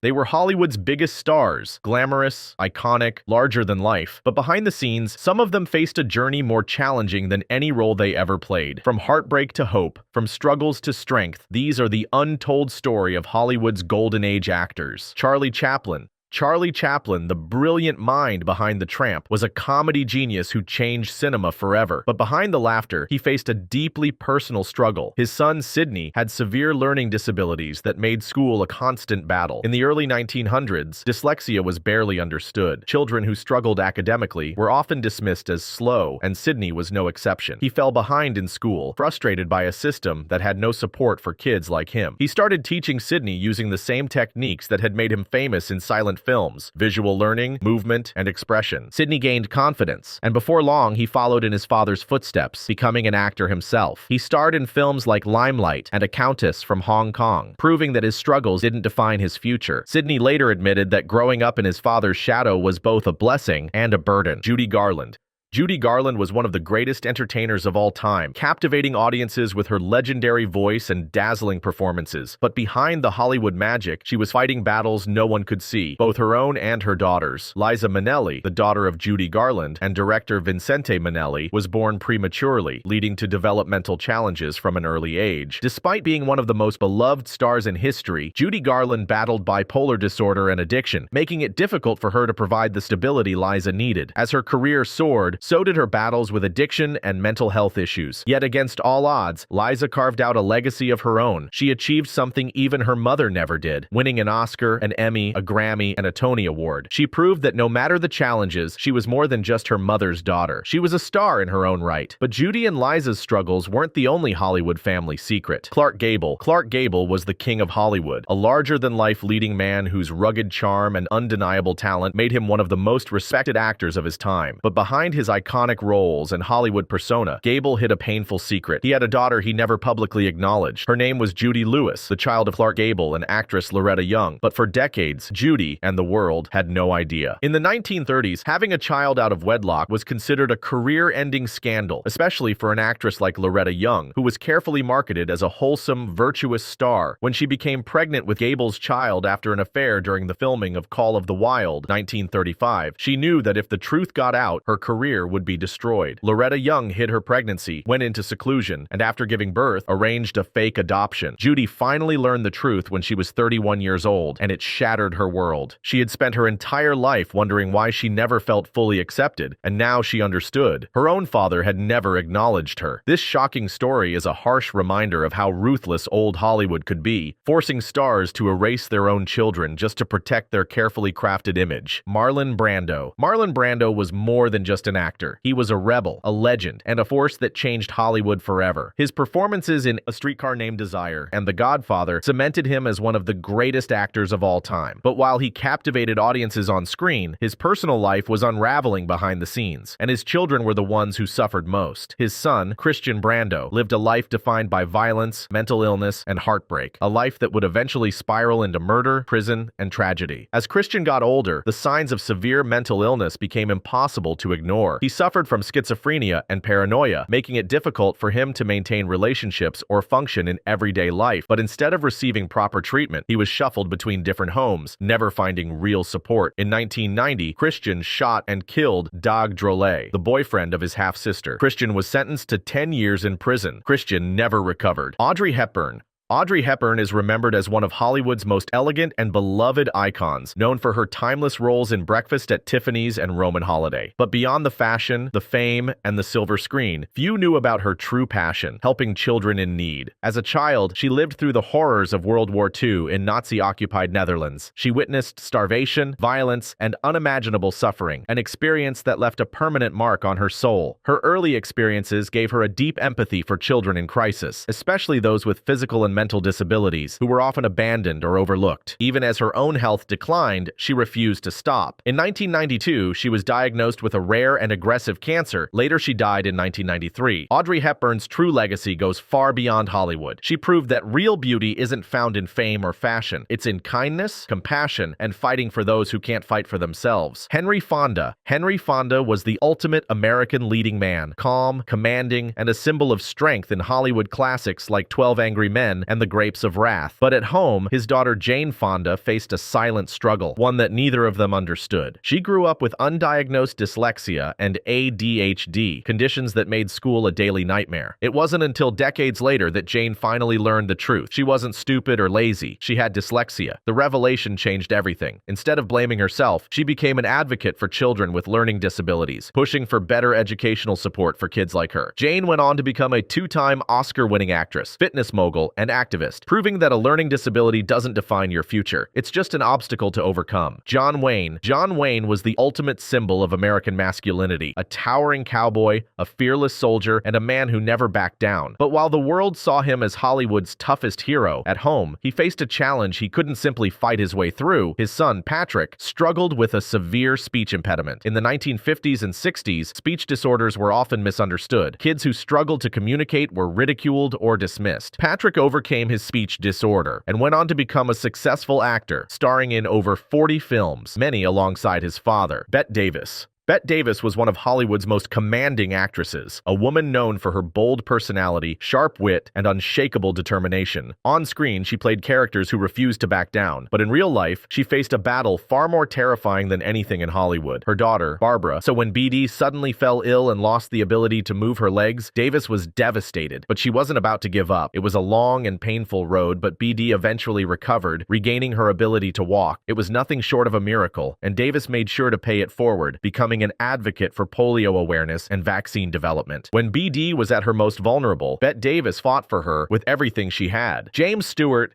They were Hollywood's biggest stars, glamorous, iconic, larger than life. But behind the scenes, some of them faced a journey more challenging than any role they ever played. From heartbreak to hope, from struggles to strength, these are the untold story of Hollywood's golden age actors. Charlie Chaplin. Charlie Chaplin, the brilliant mind behind The Tramp, was a comedy genius who changed cinema forever. But behind the laughter, he faced a deeply personal struggle. His son, Sidney, had severe learning disabilities that made school a constant battle. In the early 1900s, dyslexia was barely understood. Children who struggled academically were often dismissed as slow, and Sidney was no exception. He fell behind in school, frustrated by a system that had no support for kids like him. He started teaching Sidney using the same techniques that had made him famous in silent films: visual learning, movement, and expression. Sidney gained confidence, and before long he followed in his father's footsteps, becoming an actor himself. He starred in films like Limelight and A Countess from Hong Kong, proving that his struggles didn't define his future. Sidney later admitted that growing up in his father's shadow was both a blessing and a burden. Judy Garland. Judy Garland was one of the greatest entertainers of all time, captivating audiences with her legendary voice and dazzling performances. But behind the Hollywood magic, she was fighting battles no one could see, both her own and her daughter's. Liza Minnelli, the daughter of Judy Garland, and director Vincente Minnelli, was born prematurely, leading to developmental challenges from an early age. Despite being one of the most beloved stars in history, Judy Garland battled bipolar disorder and addiction, making it difficult for her to provide the stability Liza needed. As her career soared, so did her battles with addiction and mental health issues. Yet against all odds, Liza carved out a legacy of her own. She achieved something even her mother never did, winning an Oscar, an Emmy, a Grammy, and a Tony Award. She proved that no matter the challenges, she was more than just her mother's daughter. She was a star in her own right. But Judy and Liza's struggles weren't the only Hollywood family secret. Clark Gable. Clark Gable was the king of Hollywood, a larger-than-life leading man whose rugged charm and undeniable talent made him one of the most respected actors of his time. But behind his iconic roles and Hollywood persona, Gable hid a painful secret. He had a daughter he never publicly acknowledged. Her name was Judy Lewis, the child of Clark Gable and actress Loretta Young. But for decades, Judy and the world had no idea. In the 1930s, having a child out of wedlock was considered a career-ending scandal, especially for an actress like Loretta Young, who was carefully marketed as a wholesome, virtuous star. When she became pregnant with Gable's child after an affair during the filming of Call of the Wild, 1935, she knew that if the truth got out, her career would be destroyed. Loretta Young hid her pregnancy, went into seclusion, and after giving birth, arranged a fake adoption. Judy finally learned the truth when she was 31 years old, and it shattered her world. She had spent her entire life wondering why she never felt fully accepted, and now she understood. Her own father had never acknowledged her. This shocking story is a harsh reminder of how ruthless old Hollywood could be, forcing stars to erase their own children just to protect their carefully crafted image. Marlon Brando. Marlon Brando was more than just an actor. He was a rebel, a legend, and a force that changed Hollywood forever. His performances in A Streetcar Named Desire and The Godfather cemented him as one of the greatest actors of all time. But while he captivated audiences on screen, his personal life was unraveling behind the scenes, and his children were the ones who suffered most. His son, Christian Brando, lived a life defined by violence, mental illness, and heartbreak, a life that would eventually spiral into murder, prison, and tragedy. As Christian got older, the signs of severe mental illness became impossible to ignore. He suffered from schizophrenia and paranoia, making it difficult for him to maintain relationships or function in everyday life. But instead of receiving proper treatment, he was shuffled between different homes, never finding real support. In 1990, Christian shot and killed Dag Drolet, the boyfriend of his half-sister. Christian was sentenced to 10 years in prison. Christian never recovered. Audrey Hepburn. Audrey Hepburn is remembered as one of Hollywood's most elegant and beloved icons, known for her timeless roles in Breakfast at Tiffany's and Roman Holiday. But beyond the fashion, the fame, and the silver screen, few knew about her true passion, helping children in need. As a child, she lived through the horrors of World War II in Nazi-occupied Netherlands. She witnessed starvation, violence, and unimaginable suffering, an experience that left a permanent mark on her soul. Her early experiences gave her a deep empathy for children in crisis, especially those with physical and mental disabilities, who were often abandoned or overlooked. Even as her own health declined, she refused to stop. In 1992, she was diagnosed with a rare and aggressive cancer. Later, she died in 1993. Audrey Hepburn's true legacy goes far beyond Hollywood. She proved that real beauty isn't found in fame or fashion. It's in kindness, compassion, and fighting for those who can't fight for themselves. Henry Fonda. Henry Fonda was the ultimate American leading man, calm, commanding, and a symbol of strength in Hollywood classics like 12 Angry Men and The Grapes of Wrath. But at home, his daughter Jane Fonda faced a silent struggle, one that neither of them understood. She grew up with undiagnosed dyslexia and ADHD, conditions that made school a daily nightmare. It wasn't until decades later that Jane finally learned the truth. She wasn't stupid or lazy. She had dyslexia. The revelation changed everything. Instead of blaming herself, she became an advocate for children with learning disabilities, pushing for better educational support for kids like her. Jane went on to become a two-time Oscar-winning actress, fitness mogul, and activist, proving that a learning disability doesn't define your future. It's just an obstacle to overcome. John Wayne. John Wayne was the ultimate symbol of American masculinity, a towering cowboy, a fearless soldier, and a man who never backed down. But while the world saw him as Hollywood's toughest hero, at home, he faced a challenge he couldn't simply fight his way through. His son, Patrick, struggled with a severe speech impediment. In the 1950s and 60s, speech disorders were often misunderstood. Kids who struggled to communicate were ridiculed or dismissed. Patrick overcame his speech disorder and went on to become a successful actor, starring in over 40 films, many alongside his father, Bette Davis. Bette Davis was one of Hollywood's most commanding actresses, a woman known for her bold personality, sharp wit, and unshakable determination. On screen, she played characters who refused to back down, but in real life, she faced a battle far more terrifying than anything in Hollywood. Her daughter, Barbara. So when BD suddenly fell ill and lost the ability to move her legs, Davis was devastated, but she wasn't about to give up. It was a long and painful road, but BD eventually recovered, regaining her ability to walk. It was nothing short of a miracle, and Davis made sure to pay it forward, becoming an advocate for polio awareness and vaccine development. When BD was at her most vulnerable, Bette Davis fought for her with everything she had. James Stewart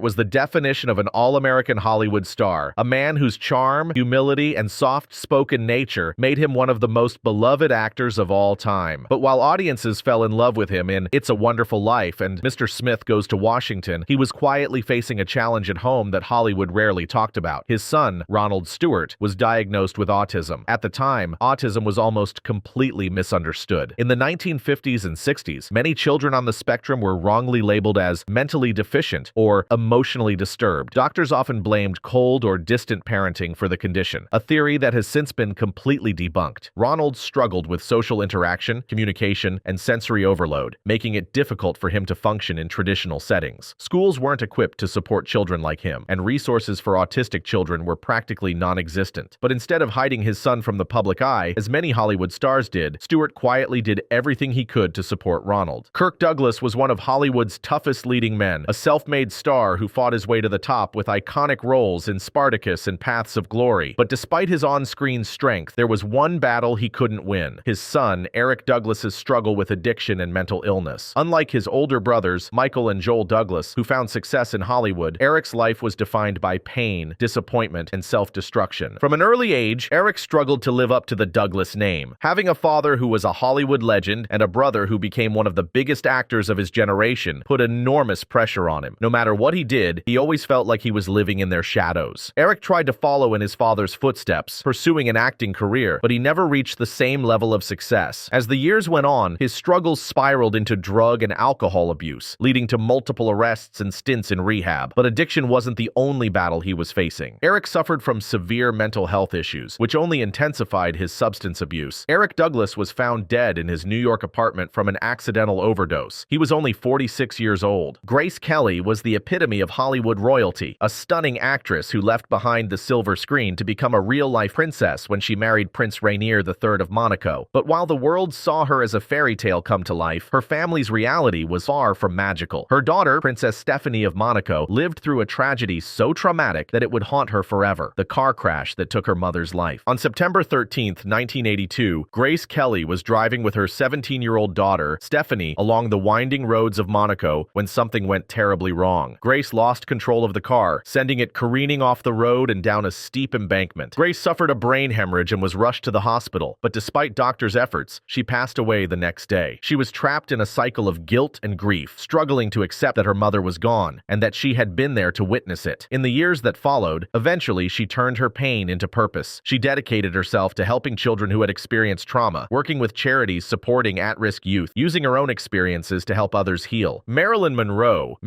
was the definition of an all-American Hollywood star, a man whose charm, humility, and soft-spoken nature made him one of the most beloved actors of all time. But while audiences fell in love with him in It's a Wonderful Life and Mr. Smith Goes to Washington, he was quietly facing a challenge at home that Hollywood rarely talked about. His son, Ronald Stewart, was diagnosed with autism. At the time, autism was almost completely misunderstood. In the 1950s and 60s, many children on the spectrum were wrongly labeled as mentally deficient or emotionally disturbed. Doctors often blamed cold or distant parenting for the condition, a theory that has since been completely debunked. Ronald struggled with social interaction, communication, and sensory overload, making it difficult for him to function in traditional settings. Schools weren't equipped to support children like him, and resources for autistic children were practically non-existent. But instead of hiding his son from the public eye, as many Hollywood stars did, Stewart quietly did everything he could to support Ronald. Kirk Douglas was one of Hollywood's toughest leading men, a self-made star who fought his way to the top with iconic roles in Spartacus and Paths of Glory. But despite his on-screen strength, there was one battle he couldn't win: his son, Eric Douglas's struggle with addiction and mental illness. Unlike his older brothers, Michael and Joel Douglas, who found success in Hollywood, Eric's life was defined by pain, disappointment, and self-destruction. From an early age, Eric struggled to live up to the Douglas name. Having a father who was a Hollywood legend and a brother who became one of the biggest actors of his generation put enormous pressure on him. No matter what he did, he always felt like he was living in their shadows. Eric tried to follow in his father's footsteps, pursuing an acting career, but he never reached the same level of success. As the years went on, his struggles spiraled into drug and alcohol abuse, leading to multiple arrests and stints in rehab. But addiction wasn't the only battle he was facing. Eric suffered from severe mental health issues, which only intensified his substance abuse. Eric Douglas was found dead in his New York apartment from an accidental overdose. He was only 46 years old. Grace Kelly was the epitome of Hollywood royalty, a stunning actress who left behind the silver screen to become a real-life princess when she married Prince Rainier III of Monaco. But while the world saw her as a fairy tale come to life, her family's reality was far from magical. Her daughter, Princess Stephanie of Monaco, lived through a tragedy so traumatic that it would haunt her forever: the car crash that took her mother's life. On September 13th, 1982, Grace Kelly was driving with her 17-year-old daughter, Stephanie, along the winding roads of Monaco when something went terribly wrong. Grace lost control of the car, sending it careening off the road and down a steep embankment. Grace suffered a brain hemorrhage and was rushed to the hospital, but despite doctors' efforts, she passed away the next day. She was trapped in a cycle of guilt and grief, struggling to accept that her mother was gone and that she had been there to witness it. In the years that followed, eventually she turned her pain into purpose. She dedicated herself to helping children who had experienced trauma, working with charities supporting at-risk youth, using her own experiences to help others heal. Marilyn Monroe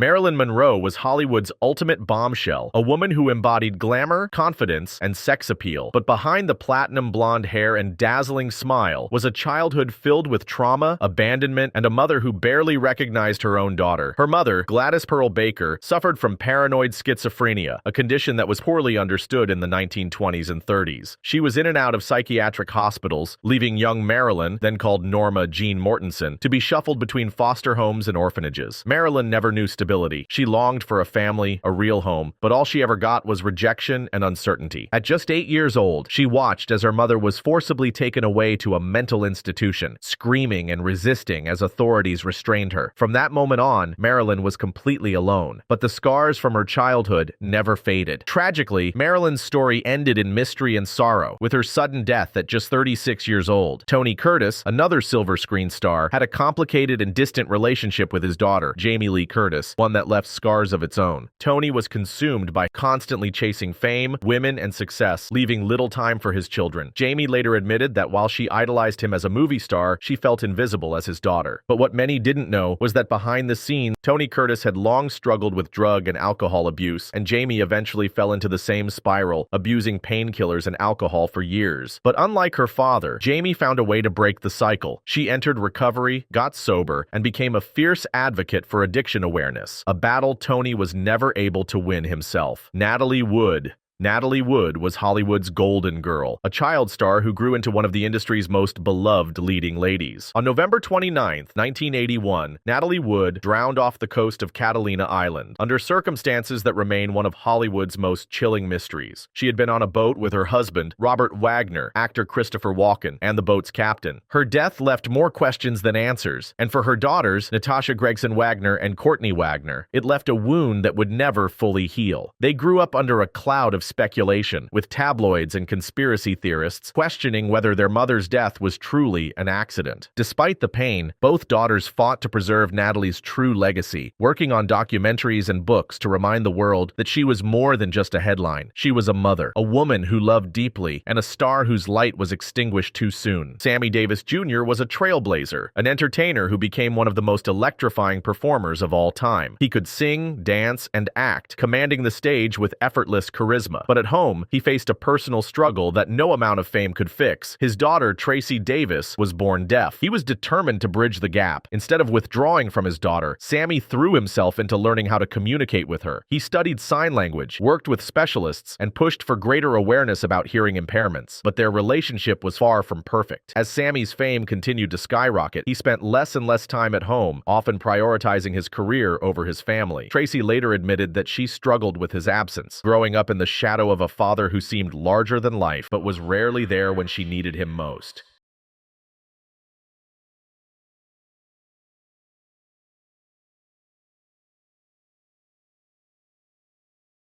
Monroe was Hollywood's ultimate bombshell, a woman who embodied glamour, confidence, and sex appeal. But behind the platinum blonde hair and dazzling smile was a childhood filled with trauma, abandonment, and a mother who barely recognized her own daughter. Her mother, Gladys Pearl Baker, suffered from paranoid schizophrenia, a condition that was poorly understood in the 1920s and 30s. She was in and out of psychiatric hospitals, leaving young Marilyn, then called Norma Jean Mortensen, to be shuffled between foster homes and orphanages. Marilyn never knew stability. She longed for a family, a real home, but all she ever got was rejection and uncertainty. At just 8 years old, she watched as her mother was forcibly taken away to a mental institution, screaming and resisting as authorities restrained her. From that moment on, Marilyn was completely alone, but the scars from her childhood never faded. Tragically, Marilyn's story ended in mystery and sorrow, with her sudden death at just 36 years old. Tony Curtis, another silver screen star, had a complicated and distant relationship with his daughter, Jamie Lee Curtis, one that left scars of its own. Tony was consumed by constantly chasing fame, women, and success, leaving little time for his children. Jamie later admitted that while she idolized him as a movie star, she felt invisible as his daughter. But what many didn't know was that behind the scenes, Tony Curtis had long struggled with drug and alcohol abuse, and Jamie eventually fell into the same spiral, abusing painkillers and alcohol for years. But unlike her father, Jamie found a way to break the cycle. She entered recovery, got sober, and became a fierce advocate for addiction awareness, a battle Tony was never able to win himself. Natalie Wood was Hollywood's golden girl, a child star who grew into one of the industry's most beloved leading ladies. On November 29, 1981, Natalie Wood drowned off the coast of Catalina Island, under circumstances that remain one of Hollywood's most chilling mysteries. She had been on a boat with her husband, Robert Wagner, actor Christopher Walken, and the boat's captain. Her death left more questions than answers, and for her daughters, Natasha Gregson Wagner and Courtney Wagner, it left a wound that would never fully heal. They grew up under a cloud of speculation, with tabloids and conspiracy theorists questioning whether their mother's death was truly an accident. Despite the pain, both daughters fought to preserve Natalie's true legacy, working on documentaries and books to remind the world that she was more than just a headline. She was a mother, a woman who loved deeply, and a star whose light was extinguished too soon. Sammy Davis Jr. was a trailblazer, an entertainer who became one of the most electrifying performers of all time. He could sing, dance, and act, commanding the stage with effortless charisma. But at home, he faced a personal struggle that no amount of fame could fix. His daughter, Tracy Davis, was born deaf. He was determined to bridge the gap. Instead of withdrawing from his daughter, Sammy threw himself into learning how to communicate with her. He studied sign language, worked with specialists, and pushed for greater awareness about hearing impairments. But their relationship was far from perfect. As Sammy's fame continued to skyrocket, he spent less and less time at home, often prioritizing his career over his family. Tracy later admitted that she struggled with his absence, growing up in the shadow of a father who seemed larger than life, but was rarely there when she needed him most.